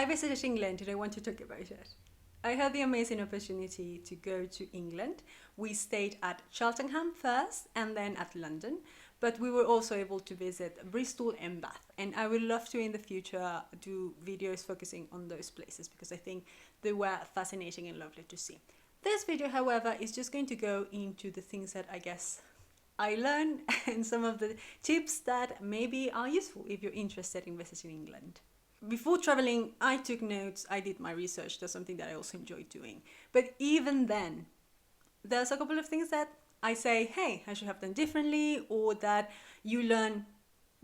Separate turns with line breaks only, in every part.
I visited England and I want to talk about it. I had the amazing opportunity to go to England. We stayed at Cheltenham first and then at London, but we were also able to visit Bristol and Bath. And I would love to in the future do videos focusing on those places because I think they were fascinating and lovely to see. This video, however, is just going to go into the things that I guess I learned and some of the tips that maybe are useful if you're interested in visiting England. Before traveling, I took notes, I did my research, that's something that I also enjoy doing. But even then, there's a couple of things that I say, hey, I should have done differently, or that you learn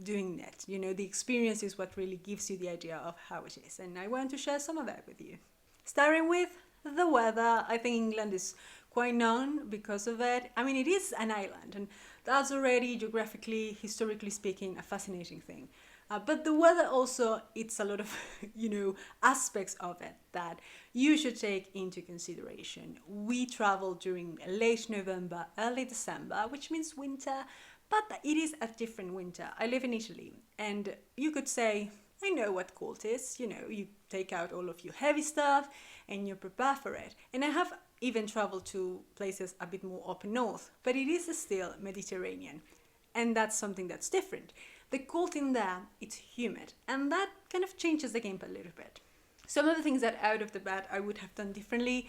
doing it. You know, the experience is what really gives you the idea of how it is. And I want to share some of that with you. Starting with the weather, I think England is quite known because of it. I mean, it is an island, and that's already geographically, historically speaking, a fascinating thing. But the weather also, it's a lot of, aspects of it that you should take into consideration. We travel during late November, early December, which means winter, but it is a different winter. I live in Italy, and you could say, I know what cold is. You take out all of your heavy stuff and you prepare for it. And I have even traveled to places a bit more up north, but it is still Mediterranean. And that's something that's different. The cold in there, it's humid, and that kind of changes the game a little bit. Some of the things that out of the bat I would have done differently,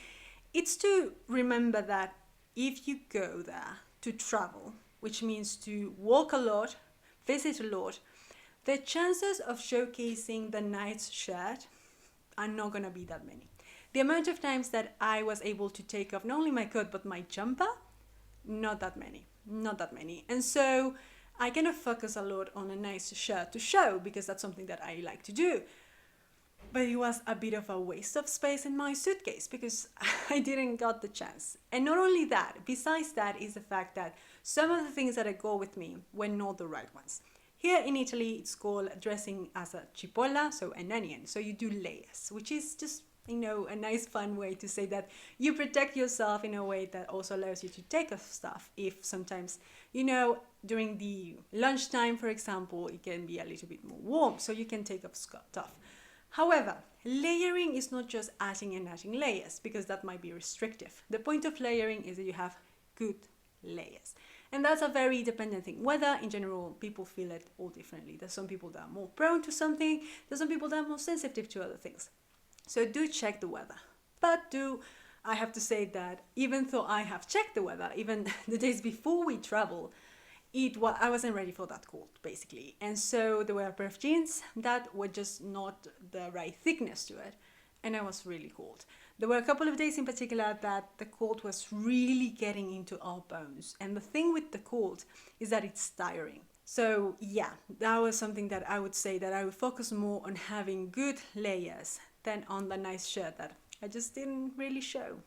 it's to remember that if you go there to travel, which means to walk a lot, visit a lot, the chances of showcasing the nice shirt are not going to be that many. The amount of times that I was able to take off not only my coat but my jumper, not that many. And so I kind of focus a lot on a nice shirt to show because that's something that I like to do. But it was a bit of a waste of space in my suitcase because I didn't got the chance. And not only that, besides that is the fact that some of the things that I go with me were not the right ones. Here in Italy, it's called dressing as a cipolla, so an onion. So you do layers, which is just a nice fun way to say that you protect yourself in a way that also allows you to take off stuff if sometimes, during the lunchtime, for example, it can be a little bit more warm, so you can take off stuff. However, layering is not just adding and adding layers because that might be restrictive. The point of layering is that you have good layers. And that's a very dependent thing. Weather, in general, people feel it all differently. There's some people that are more prone to something. There's some people that are more sensitive to other things. So do check the weather. But I have to say that even though I have checked the weather, even the days before we travel, I wasn't ready for that cold, basically. And so there were a pair of jeans that were just not the right thickness to it. And I was really cold. There were a couple of days in particular that the cold was really getting into our bones. And the thing with the cold is that it's tiring. So yeah, that was something that I would say that I would focus more on having good layers than on the nice shirt that I just didn't really show.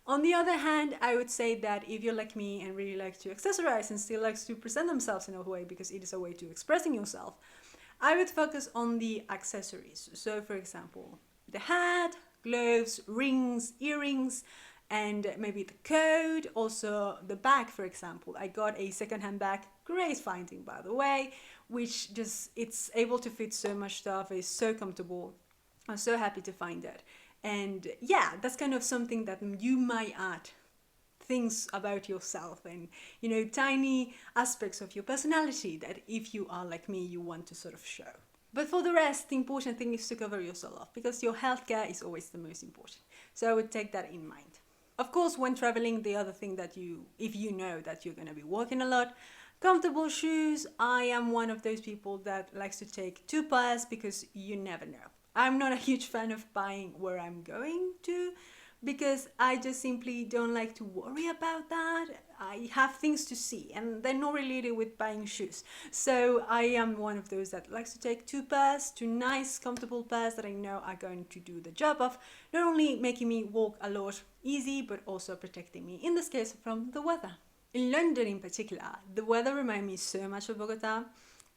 On the other hand, I would say that if you're like me and really like to accessorize and still likes to present themselves in a way because it is a way to expressing yourself, I would focus on the accessories. So for example, the hat, gloves, rings, earrings, and maybe the coat, also the bag, for example. I got a secondhand bag, great finding by the way, which it's able to fit so much stuff, it's so comfortable. I'm so happy to find it. And yeah, that's kind of something that you might add things about yourself and, tiny aspects of your personality that if you are like me, you want to sort of show. But for the rest, the important thing is to cover yourself up because your healthcare is always the most important. So I would take that in mind. Of course, when traveling, the other thing that if you know that you're going to be walking a lot, comfortable shoes. I am one of those people that likes to take 2 pairs because you never know. I'm not a huge fan of buying where I'm going to because I just simply don't like to worry about that. I have things to see and they're not related with buying shoes. So I am one of those that likes to take 2 pairs, 2 nice comfortable pairs that I know are going to do the job of not only making me walk a lot easy but also protecting me, in this case, from the weather. In London in particular, the weather reminded me so much of Bogota.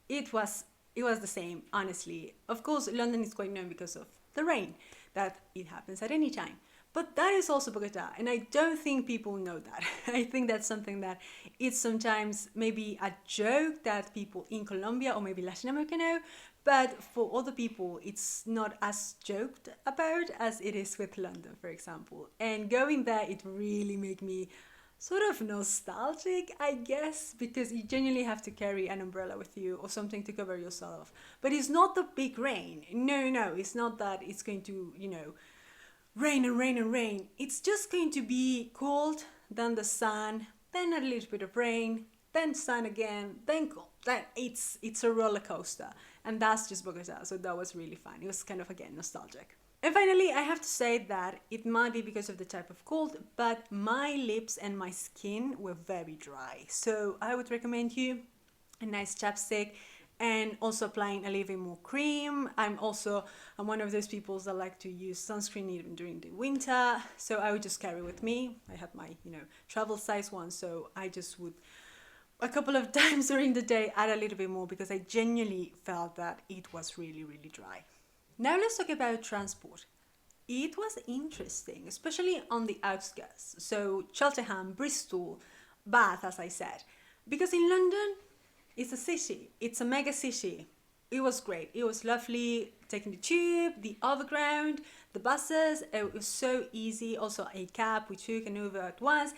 It was the same, honestly. Of course, London is quite known because of the rain, that it happens at any time. But that is also Bogota, and I don't think people know that. I think that's something that it's sometimes maybe a joke that people in Colombia or maybe Latin America know, But for other people, it's not as joked about as it is with London, for example. And going there, it really made me sort of nostalgic, I guess, because you genuinely have to carry an umbrella with you or something to cover yourself. But it's not the big rain. No, no, it's not that it's going to, rain and rain and rain. It's just going to be cold, then the sun, then a little bit of rain, then sun again, then cold. It's a roller coaster, and that's just Bogota. So that was really fun. It was kind of, again, nostalgic. And finally, I have to say that it might be because of the type of cold, but my lips and my skin were very dry. So I would recommend you a nice chapstick, and also applying a little bit more cream. I'm one of those people that like to use sunscreen even during the winter. So I would just carry with me. I had my, travel size one. So I just would a couple of times during the day add a little bit more, because I genuinely felt that it was really, really dry. Now let's talk about transport. It was interesting, especially on the outskirts. So Cheltenham, Bristol, Bath, as I said. Because in London, it's a city. It's a mega city. It was great. It was lovely taking the tube, the overground, the buses. It was so easy. Also a cab we took and Uber at once.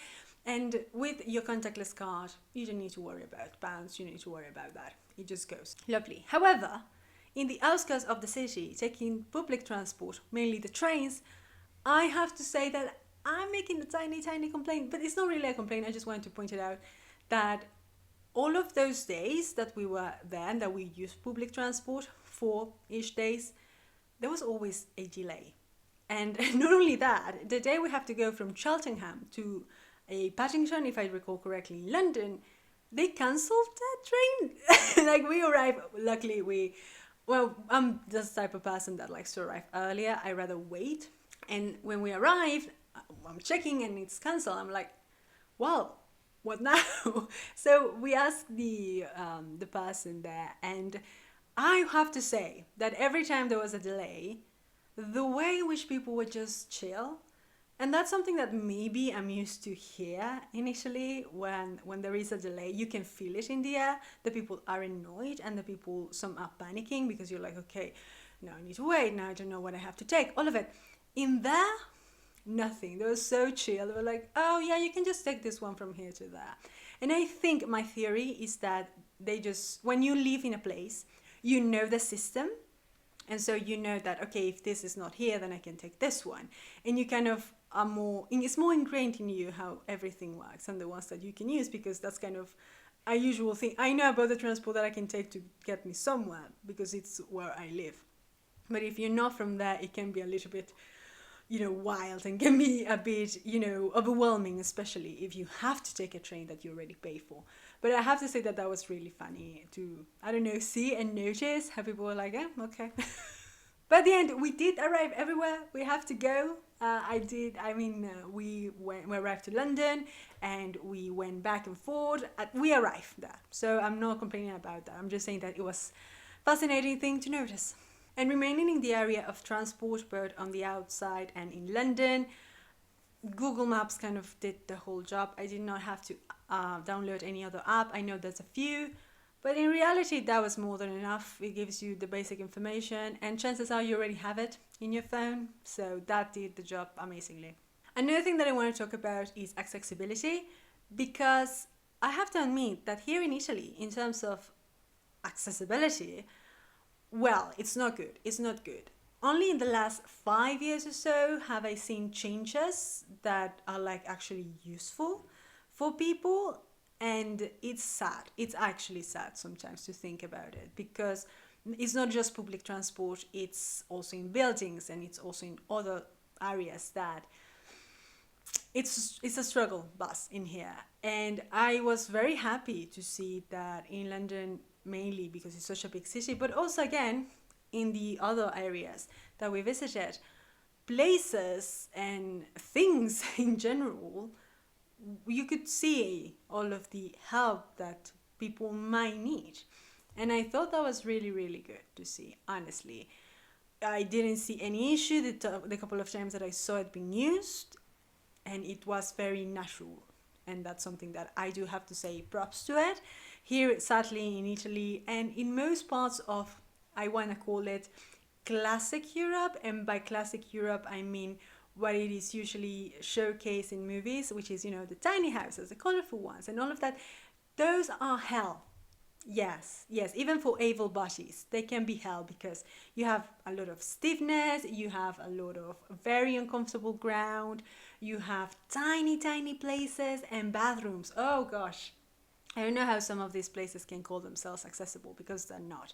And with your contactless card, you don't need to worry about pounds. You don't need to worry about that. It just goes. Lovely. However, in the outskirts of the city, taking public transport, mainly the trains, I have to say that I'm making a tiny, tiny complaint. But it's not really a complaint. I just wanted to point it out that all of those days that we were there and that we used public transport, 4-ish days, there was always a delay. And not only that, the day we have to go from Cheltenham to a Paddington, if I recall correctly, in London, they cancelled that train. Like, we arrived, luckily I'm this type of person that likes to arrive earlier. I rather wait. And when we arrived, I'm checking and it's cancelled. I'm like, well, what now? So we asked the person there, and I have to say that every time there was a delay, the way in which people would just chill, and that's something that maybe I'm used to here initially. When there is a delay, you can feel it in the air. The people are annoyed, and some are panicking, because you're like, okay, now I need to wait, now I don't know what I have to take, all of it. In there, nothing. They were so chill. They were like, oh yeah, you can just take this one from here to there. And I think my theory is that when you live in a place, you know the system. And so you know that, okay, if this is not here, then I can take this one. And you kind of it's more ingrained in you how everything works, and the ones that you can use, because that's kind of a usual thing. I know about the transport that I can take to get me somewhere, because it's where I live. But if you're not from there, it can be a little bit, wild, and can be a bit, overwhelming, especially if you have to take a train that you already pay for. But I have to say that was really funny to, see and notice how people were like, yeah, okay. But at the end, we did arrive everywhere we have to go. We arrived to London, and we went back and forth. We arrived there. So I'm not complaining about that. I'm just saying that it was a fascinating thing to notice. And remaining in the area of transport, but on the outside and in London, Google Maps kind of did the whole job. I did not have to download any other app. I know there's a few, but in reality, that was more than enough. It gives you the basic information, and chances are you already have it in your phone. So that did the job amazingly. Another thing that I want to talk about is accessibility, because I have to admit that here in Italy, in terms of accessibility, well, it's not good. It's not good. Only in the last 5 years or so have I seen changes that are actually useful for people. And it's sad. It's actually sad sometimes to think about it, because it's not just public transport, it's also in buildings, and it's also in other areas that it's a struggle bus in here. And I was very happy to see that in London, mainly because it's such a big city, but also again in the other areas that we visited, places and things in general, you could see all of the help that people might need. And I thought that was really, really good to see, honestly. I didn't see any issue the couple of times that I saw it being used, and it was very natural. And that's something that I do have to say props to it. Here, sadly, in Italy and in most parts of I want to call it classic Europe, and by classic Europe I mean what it is usually showcased in movies, which is, the tiny houses, the colorful ones, and all of that. Those are hell. Yes, yes, even for able bodies, they can be hell because you have a lot of stiffness, you have a lot of very uncomfortable ground, you have tiny, tiny places and bathrooms. Oh gosh, I don't know how some of these places can call themselves accessible because they're not.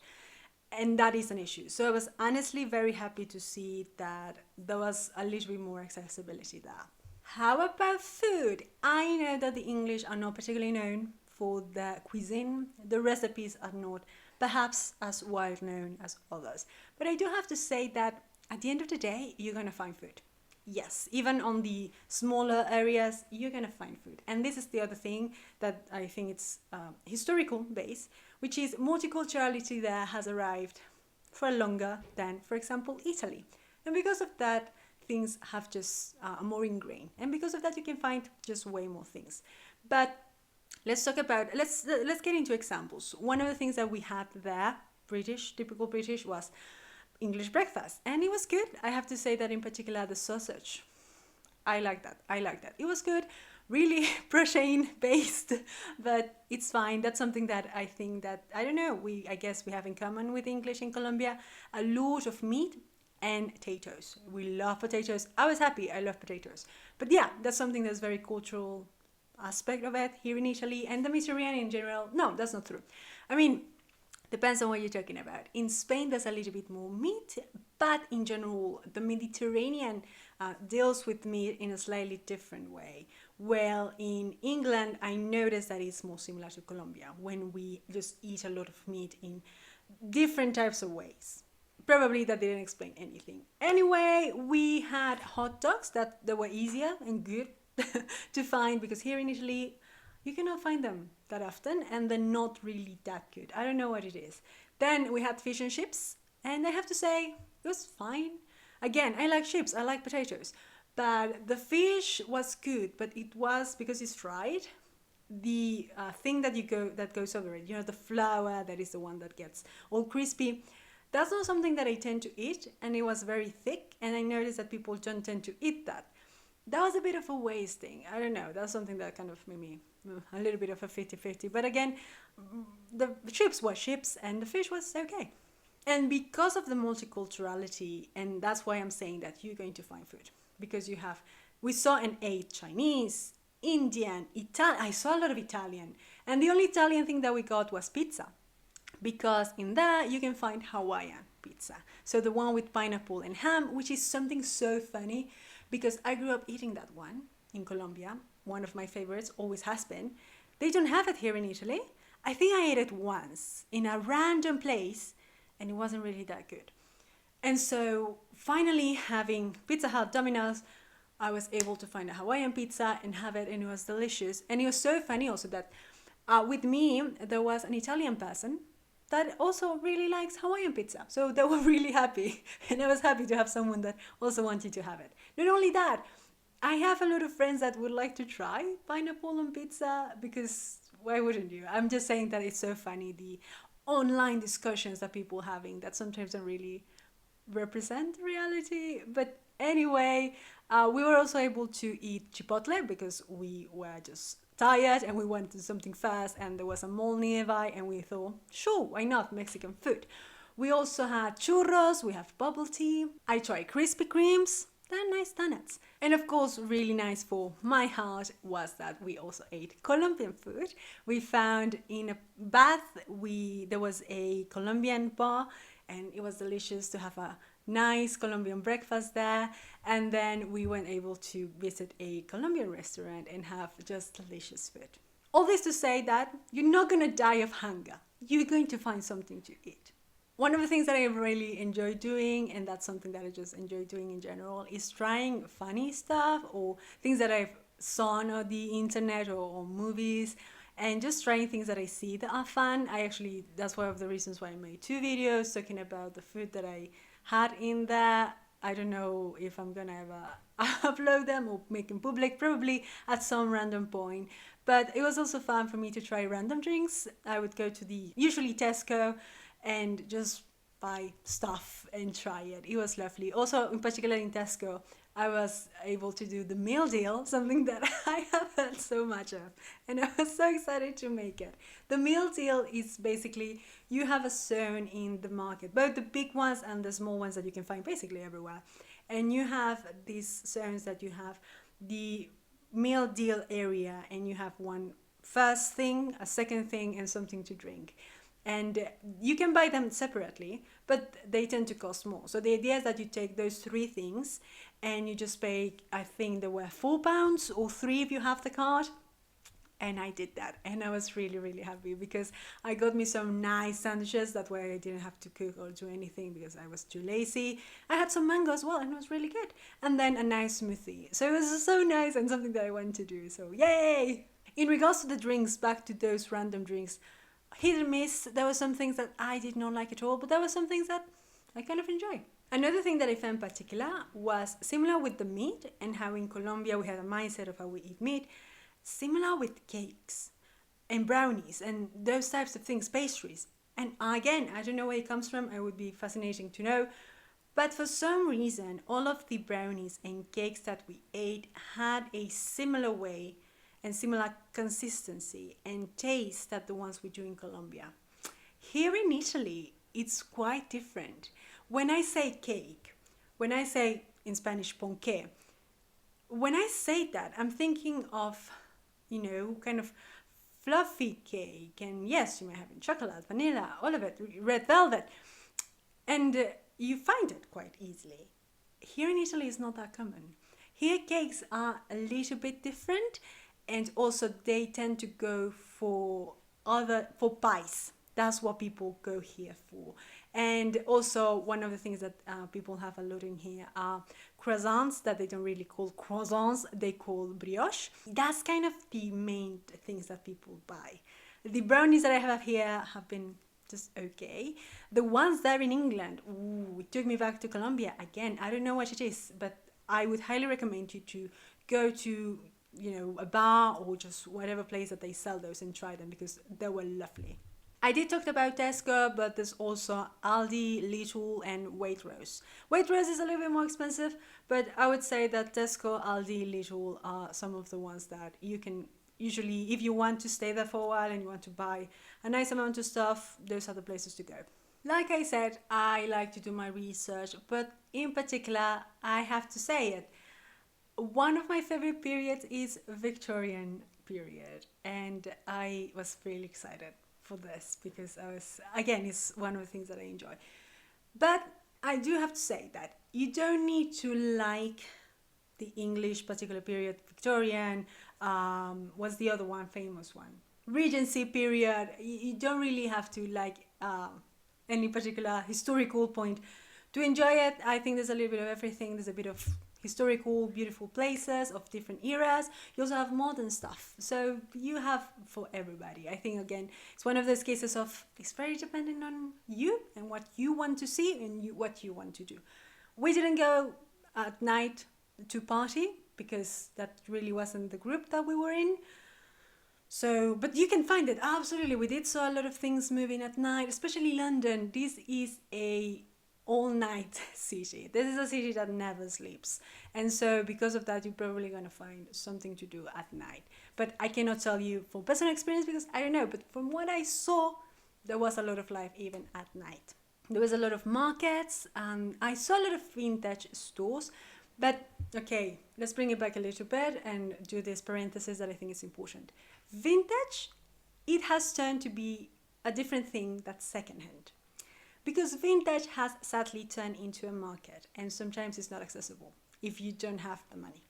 And that is an issue. So I was honestly very happy to see that there was a little bit more accessibility there. How about food? I know that the English are not particularly known for their cuisine. The recipes are not perhaps as well known as others. But I do have to say that at the end of the day, you're going to find food. Yes, even on the smaller areas, you're going to find food. And this is the other thing that I think it's historical base, which is multiculturality there has arrived for longer than, for example, Italy. And because of that, things have just more ingrained. And because of that, you can find just way more things. But let's talk about, let's get into examples. One of the things that we had there, typical British, was English breakfast, and it was good. I have to say that in particular the sausage, I like that. It was good, really protein based, but it's fine. That's something that I think that, I don't know, I guess we have in common with English in Colombia, a lot of meat and potatoes. We love potatoes. I was happy, I love potatoes. But yeah, that's something that's very cultural aspect of it here in Italy, and the Mediterranean in general. No, that's not true. I mean, depends on what you're talking about. In Spain, there's a little bit more meat, but in general, the Mediterranean deals with meat in a slightly different way. Well, in England, I noticed that it's more similar to Colombia, when we just eat a lot of meat in different types of ways. Probably that didn't explain anything. Anyway, we had hot dogs that were easier and good to find, because here in Italy, you cannot find them that often, and they're not really that good. I don't know what it is. Then we had fish and chips, and I have to say, it was fine. Again, I like chips, I like potatoes, but the fish was good, but it was, because it's fried, the thing that goes over it, the flour, that is the one that gets all crispy. That's not something that I tend to eat, and it was very thick, and I noticed that people don't tend to eat that. That was a bit of a waste thing. I don't know. That's something that kind of made me a little bit of a 50-50. But again, the chips were chips and the fish was okay. And because of the multiculturality, and that's why I'm saying that you're going to find food. Because we saw and ate Chinese, Indian, Italian. I saw a lot of Italian. And the only Italian thing that we got was pizza. Because in that, you can find Hawaiian pizza. So the one with pineapple and ham, which is something so funny, because I grew up eating that one in Colombia. One of my favorites, always has been. They don't have it here in Italy. I think I ate it once in a random place, and it wasn't really that good. And so finally, having Pizza Hut, Domino's, I was able to find a Hawaiian pizza and have it, and it was delicious. And it was so funny also that with me, there was an Italian person that also really likes Hawaiian pizza. So they were really happy. And I was happy to have someone that also wanted to have it. Not only that, I have a lot of friends that would like to try pineapple on pizza, because why wouldn't you? I'm just saying that it's so funny, the online discussions that people having that sometimes don't really represent reality. But anyway, we were also able to eat chipotle because we were just tired and we wanted something fast, and there was a mall nearby, and we thought, sure, why not Mexican food? We also had churros, we have bubble tea. I tried Krispy Kremes. They're nice donuts. And of course, really nice for my heart was that we also ate Colombian food. We found in a Bath, there was a Colombian bar, and it was delicious to have a nice Colombian breakfast there. And then we were able to visit a Colombian restaurant and have just delicious food. All this to say that you're not going to die of hunger. You're going to find something to eat. One of the things that I really enjoy doing, and that's something that I just enjoy doing in general, is trying funny stuff or things that I've saw on the internet or movies, and just trying things that I see that are fun. That's one of the reasons why I made 2 videos talking about the food that I had in there. I don't know if I'm gonna ever upload them or make them public, probably at some random point. But it was also fun for me to try random drinks. I would go to usually Tesco, and just buy stuff and try it. It was lovely. Also, in particular in Tesco, I was able to do the meal deal, something that I have heard so much of, and I was so excited to make it. The meal deal is basically you have a zone in the market, both the big ones and the small ones that you can find basically everywhere, and you have these zones that you have the meal deal area, and you have one first thing, a second thing, and something to drink. And you can buy them separately, but they tend to cost more. So the idea is that you take those three things and you just pay, I think there were £4 or 3 if you have the card. And I did that, and I was really, really happy because I got me some nice sandwiches. That way I didn't have to cook or do anything because I was too lazy. I had some mango as well, and it was really good. And then a nice smoothie. So it was so nice and something that I want to do. So yay! In regards to the drinks, back to those random drinks, hit and miss. There were some things that I did not like at all, but there were some things that I kind of enjoy. Another thing that I found particular was similar with the meat, and how in Colombia we have a mindset of how we eat meat. Similar with cakes and brownies and those types of things, pastries. And again, I don't know where it comes from. It would be fascinating to know. But for some reason, all of the brownies and cakes that we ate had a similar way and similar consistency and taste that the ones we do in Colombia. Here in Italy, it's quite different. When I say cake, when I say in Spanish ponqué, when I say that, I'm thinking of, kind of fluffy cake. And yes, you may have in chocolate, vanilla, all of it, red velvet. And you find it quite easily. Here in Italy, it's not that common. Here, cakes are a little bit different. And also, they tend to go for pies. That's what people go here for. And also, one of the things that people have a lot in here are croissants that they don't really call croissants, they call brioche. That's kind of the main things that people buy. The brownies that I have here have been just okay. The ones there in England, it took me back to Colombia. Again, I don't know what it is, but I would highly recommend you to go to a bar or just whatever place that they sell those and try them, because they were lovely. I did talk about Tesco, but there's also Aldi, Lidl, and Waitrose. Waitrose is a little bit more expensive, but I would say that Tesco, Aldi, Lidl are some of the ones that you can usually, if you want to stay there for a while and you want to buy a nice amount of stuff, those are the places to go. Like I said, I like to do my research, but in particular, I have to say it. One of my favorite periods is Victorian period, and I was really excited for this because it's one of the things that I enjoy. But I do have to say that you don't need to like the English particular period, Victorian, what's the other one, famous one? Regency period. You don't really have to like any particular historical point to enjoy it. I think there's a little bit of everything. There's a bit of historical, beautiful places of different eras. You also have modern stuff. So you have for everybody. I think, again, it's one of those cases of it's very dependent on you and what you want to see and what you want to do. We didn't go at night to party because that really wasn't the group that we were in. So, but you can find it. Absolutely. We did saw a lot of things moving at night, especially London. This is a all-night city. This is a city that never sleeps, and so because of that you're probably going to find something to do at night. But I cannot tell you from personal experience because I don't know, but from what I saw, there was a lot of life even at night. There was a lot of markets, and I saw a lot of vintage stores. But okay, let's bring it back a little bit and do this parenthesis that I think is important. Vintage, it has turned to be a different thing that's secondhand. Because vintage has sadly turned into a market, and sometimes it's not accessible if you don't have the money.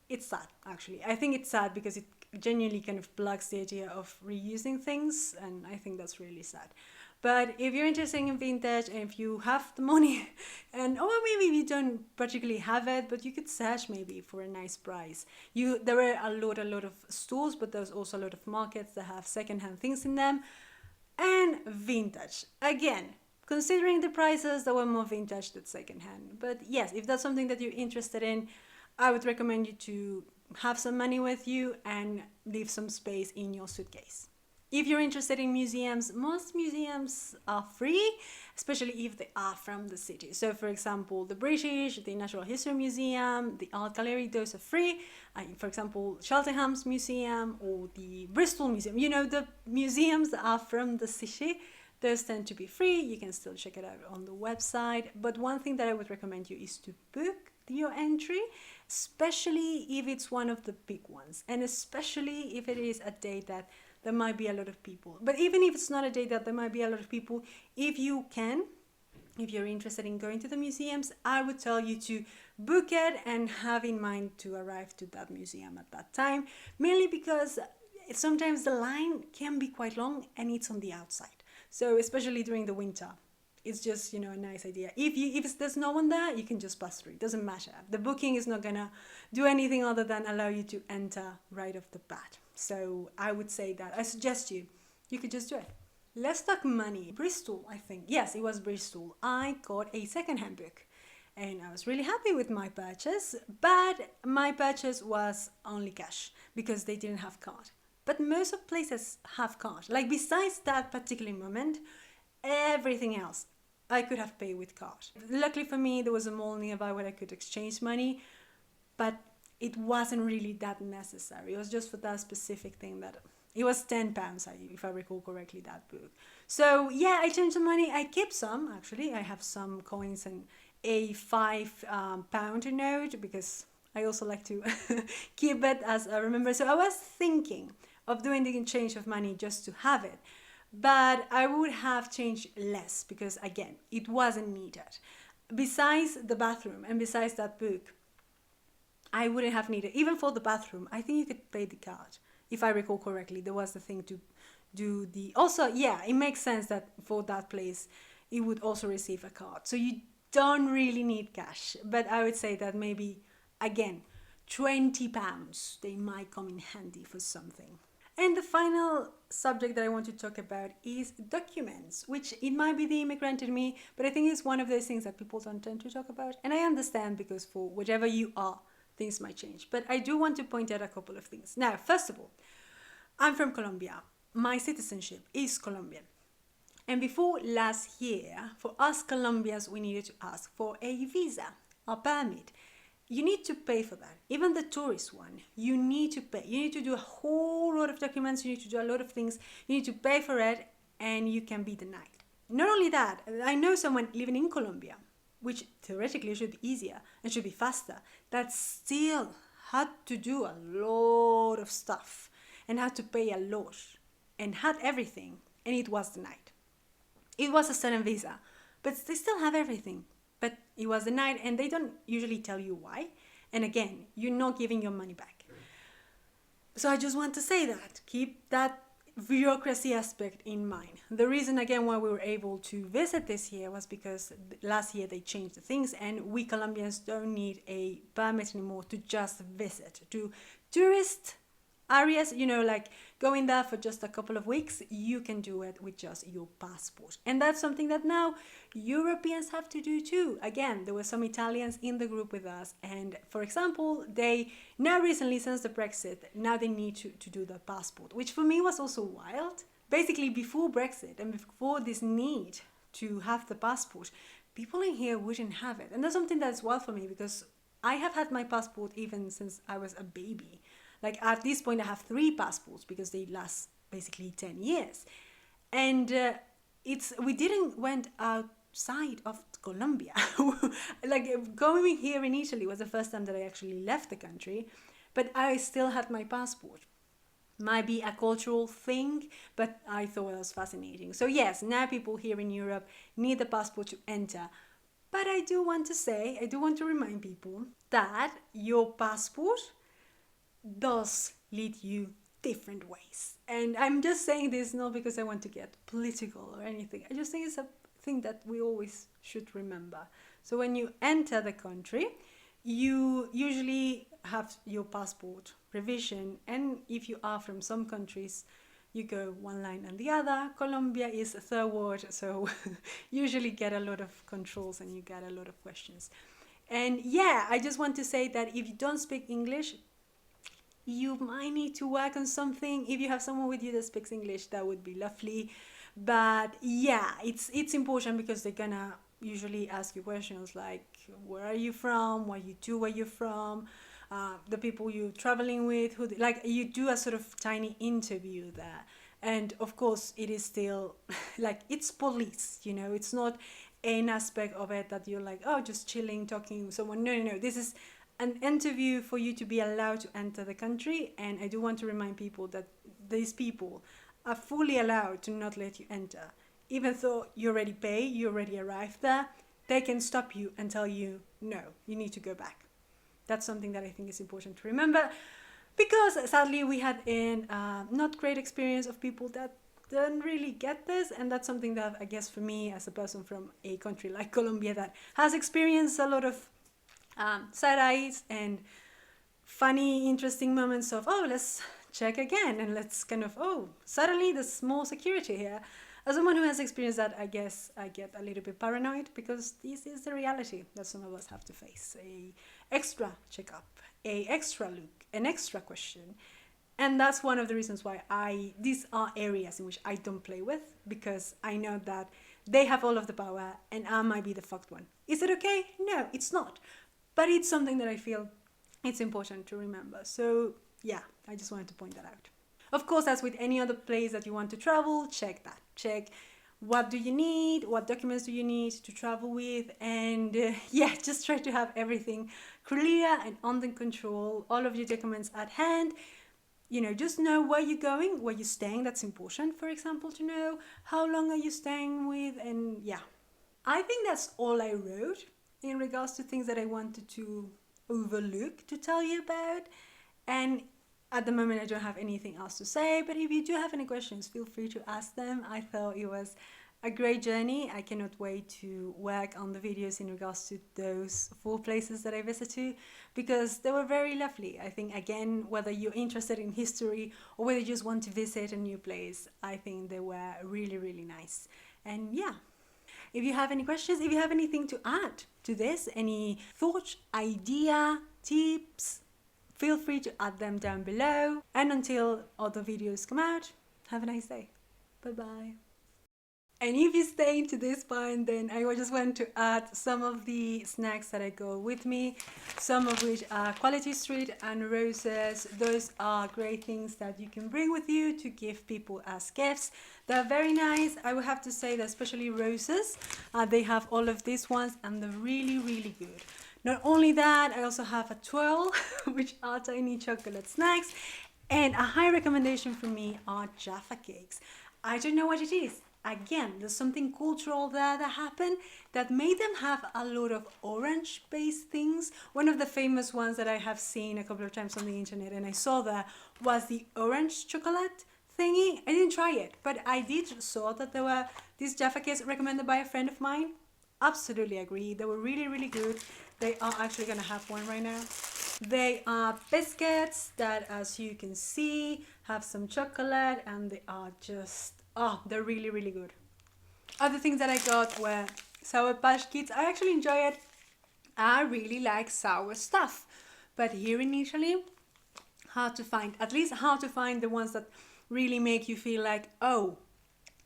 It's sad, actually. I think it's sad because it genuinely kind of blocks the idea of reusing things, and I think that's really sad. But if you're interested in vintage and if you have the money, or maybe you don't particularly have it, but you could search maybe for a nice price. There are a lot of stores, but there's also a lot of markets that have secondhand things in them. And vintage, again, considering the prices, there were more vintage than secondhand. But yes, if that's something that you're interested in, I would recommend you to have some money with you and leave some space in your suitcase. If you're interested in museums, most museums are free, especially if they are from the city. So, for example, the British, the Natural History Museum, the Art Gallery, those are free. For example, Cheltenham's Museum or the Bristol Museum, the museums that are from the city, those tend to be free. You can still check it out on the website. But one thing that I would recommend you is to book your entry, especially if it's one of the big ones, and especially if it is a day that there might be a lot of people. But even if it's not a day that there might be a lot of people, if you're interested in going to the museums, I would tell you to book it and have in mind to arrive to that museum at that time, mainly because sometimes the line can be quite long and it's on the outside. So especially during the winter, it's just, a nice idea. If there's no one there, you can just pass through. It doesn't matter. The booking is not gonna do anything other than allow you to enter right off the bat. So I would say that I suggest you could just do it. Let's talk money. Bristol, I think. Yes, it was Bristol. I got a second-hand book and I was really happy with my purchase, but my purchase was only cash because they didn't have card. But most of places have card. Like besides that particular moment, everything else I could have paid with card. Luckily for me, there was a mall nearby where I could exchange money, but it wasn't really that necessary. It was just for that specific thing that it was £10, if I recall correctly, that book. So yeah, I changed the money. I kept some, actually. I have some coins and a £5 note because I also like to keep it as I remember. So I was thinking of doing the exchange of money just to have it. But I would have changed less because, again, it wasn't needed. Besides the bathroom and besides that book, I wouldn't have needed, even for the bathroom, I think you could pay the card. If I recall correctly, there was the thing to do the... Also, yeah, it makes sense that for that place, it would also receive a card. So you don't really need cash. But I would say that maybe, again, £20, they might come in handy for something. And the final subject that I want to talk about is documents, which it might be the immigrant in me, but I think it's one of those things that people don't tend to talk about. And I understand because for whatever you are, things might change. But I do want to point out a couple of things. Now, first of all, I'm from Colombia. My citizenship is Colombian. And before last year, for us Colombians, we needed to ask for a visa, a permit. You need to pay for that. Even the tourist one, you need to pay. You need to do a whole lot of documents. You need to do a lot of things. You need to pay for it and you can be denied. Not only that, I know someone living in Colombia, which theoretically should be easier and should be faster, that still had to do a lot of stuff and had to pay a lot and had everything and it was denied. It was a student visa, but they still have everything. But it was denied and they don't usually tell you why. And again, you're not giving your money back. So I just want to say that. Keep that bureaucracy aspect in mind. The reason again why we were able to visit this year was because last year they changed the things and we Colombians don't need a permit anymore to just visit. To tourist areas, like going there for just a couple of weeks, you can do it with just your passport. And that's something that now Europeans have to do too. Again, there were some Italians in the group with us. And for example, they now recently, since the Brexit, now they need to do the passport, which for me was also wild. Basically, before Brexit and before this need to have the passport, people in here wouldn't have it. And that's something that's wild for me because I have had my passport even since I was a baby. Like at this point, I have 3 passports because they last basically 10 years. And we didn't went outside of Colombia. Like going here in Italy was the first time that I actually left the country, but I still had my passport. Might be a cultural thing, but I thought it was fascinating. So yes, now people here in Europe need the passport to enter. But I do want to remind people that your passport does lead you different ways. And I'm just saying this not because I want to get political or anything. I just think it's a thing that we always should remember. So when you enter the country, you usually have your passport revision. And if you are from some countries, you go one line and the other. Colombia is a third world, so usually get a lot of controls and you get a lot of questions. And yeah, I just want to say that if you don't speak English, you might need to work on something. If you have someone with you that speaks English, that would be lovely. But yeah, it's important because they're gonna usually ask you questions like, where are you from, what you do, where you're from, the people you're traveling with, who like, you do a sort of tiny interview there. And of course it is still like, it's police, you know, it's not an aspect of it that you're like, oh, just chilling, talking with someone. No, no, no, this is an interview for you to be allowed to enter the country. And I do want to remind people that these people are fully allowed to not let you enter. Even though you already pay, you already arrived there, they can stop you and tell you, no, you need to go back. That's something that I think is important to remember, because sadly we had an not great experience of people that don't really get this. And that's something that, I guess, for me as a person from a country like Colombia that has experienced a lot of side eyes and funny, interesting moments of, oh, let's check again, and let's kind of, oh, suddenly there's more security here. As someone who has experienced that, I guess I get a little bit paranoid, because this is the reality that some of us have to face. A extra checkup, a extra look, an extra question. And that's one of the reasons why these are areas in which I don't play with, because I know that they have all of the power and I might be the fucked one. Is it okay? No, it's not. But it's something that I feel it's important to remember. So yeah, I just wanted to point that out. Of course, as with any other place that you want to travel, check that. Check what do you need, what documents do you need to travel with, and yeah, just try to have everything clear and under control, all of your documents at hand. You know, just know where you're going, where you're staying. That's important, for example, to know how long are you staying with. And yeah, I think that's all I wrote in regards to things that I wanted to overlook to tell you about. And at the moment I don't have anything else to say, but if you do have any questions, feel free to ask them. I thought it was a great journey. I cannot wait to work on the videos in regards to those 4 places that I visited, because they were very lovely. I think, again, whether you're interested in history or whether you just want to visit a new place, I think they were really, really nice. And yeah, if you have any questions, if you have anything to add to this, any thought, idea, tips, feel free to add them down below. And until other videos come out, have a nice day. Bye bye. And if you stay to this point, then I just want to add some of the snacks that I go with me, some of which are Quality Street and roses. Those are great things that you can bring with you to give people as gifts. They're very nice. I would have to say that especially roses, they have all of these ones and they're really, really good. Not only that, I also have a twirl, which are tiny chocolate snacks. And a high recommendation for me are Jaffa cakes. I don't know what it is. Again, there's something cultural there that happened that made them have a lot of orange-based things. One of the famous ones that I have seen a couple of times on the internet and I saw that was the orange chocolate thingy. I didn't try it, but I did saw that there were these Jaffa cakes recommended by a friend of mine. Absolutely agree. They were really, really good. They are actually gonna have one right now. They are biscuits that, as you can see, have some chocolate and they are just, oh, they're really, really good. Other things that I got were Sour Patch Kids. I actually enjoy it. I really like sour stuff. But here in Italy, hard to find. At least hard to find the ones that really make you feel like, oh,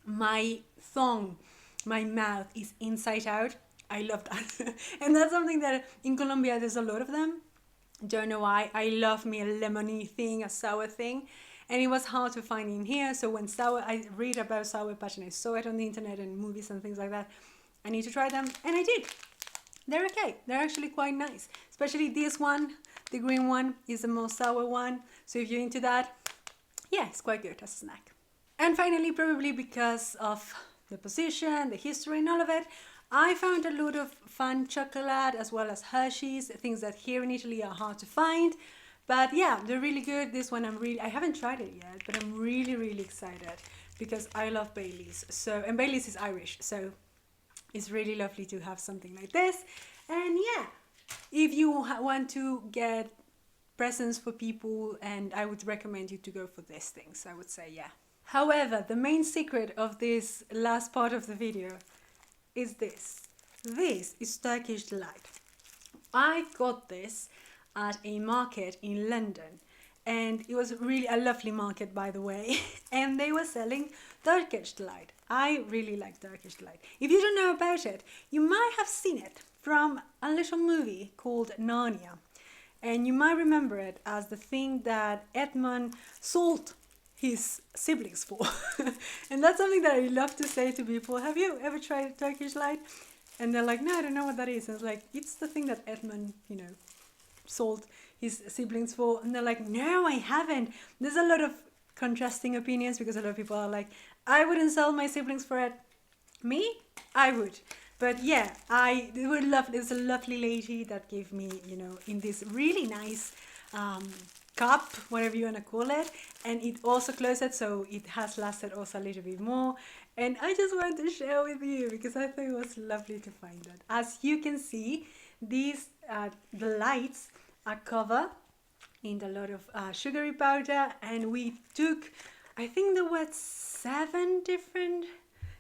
my tongue, my mouth is inside out. I love that. And that's something that in Colombia, there's a lot of them. Don't know why. I love me a lemony thing, a sour thing. And it was hard to find in here. So when I read about Sour Patch and I saw it on the internet and movies and things like that, I need to try them. And I did. They're okay. They're actually quite nice. Especially this one, the green one, is the most sour one. So if you're into that, yeah, it's quite good as a snack. And finally, probably because of the position, the history and all of it, I found a lot of fun chocolate as well as Hershey's, things that here in Italy are hard to find. But yeah, they're really good. This one I haven't tried it yet, but I'm really, really excited because I love Baileys. And Baileys is Irish, so it's really lovely to have something like this. And yeah, if you want to get presents for people, and I would recommend you to go for these things, I would say, yeah. However, the main secret of this last part of the video is this. This is Turkish Delight. I got this at a market in London and it was really a lovely market, by the way. And they were selling Turkish delight. I really like Turkish delight. If you don't know about it, you might have seen it from a little movie called Narnia, and you might remember it as the thing that Edmund sold his siblings for. And that's something that I love to say to people. Have you ever tried Turkish delight? And they're like, no, I don't know what that is. And it's like, it's the thing that Edmund, sold his siblings for. And they're like, no, I haven't. There's a lot of contrasting opinions, because a lot of people are like, I wouldn't sell my siblings for it. Me, I would. But yeah, they were lovely. There's a lovely lady that gave me, in this really nice cup, whatever you want to call it. And it also closed, so it has lasted also a little bit more. And I just wanted to share with you because I thought it was lovely to find that. As you can see, these the lights are covered in a lot of sugary powder, and we took, I think there were 7 different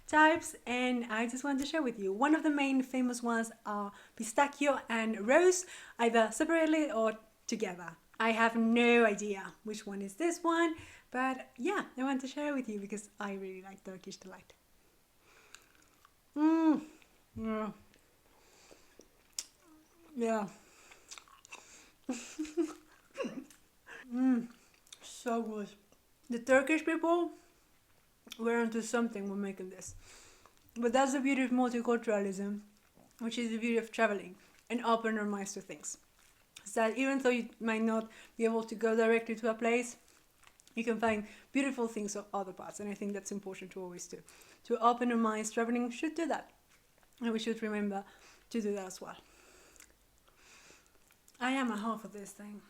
types, and I just want to share with you. One of the main famous ones are pistachio and rose, either separately or together. I have no idea which one is this one, but yeah, I want to share with you because I really like Turkish delight. Yeah. Yeah. So good. The Turkish people were onto something when making this. But that's the beauty of multiculturalism, which is the beauty of traveling and open our minds to things. So that even though you might not be able to go directly to a place, you can find beautiful things of other parts. And I think that's important to always do. To open our minds, traveling should do that. And we should remember to do that as well. I am a half of this thing.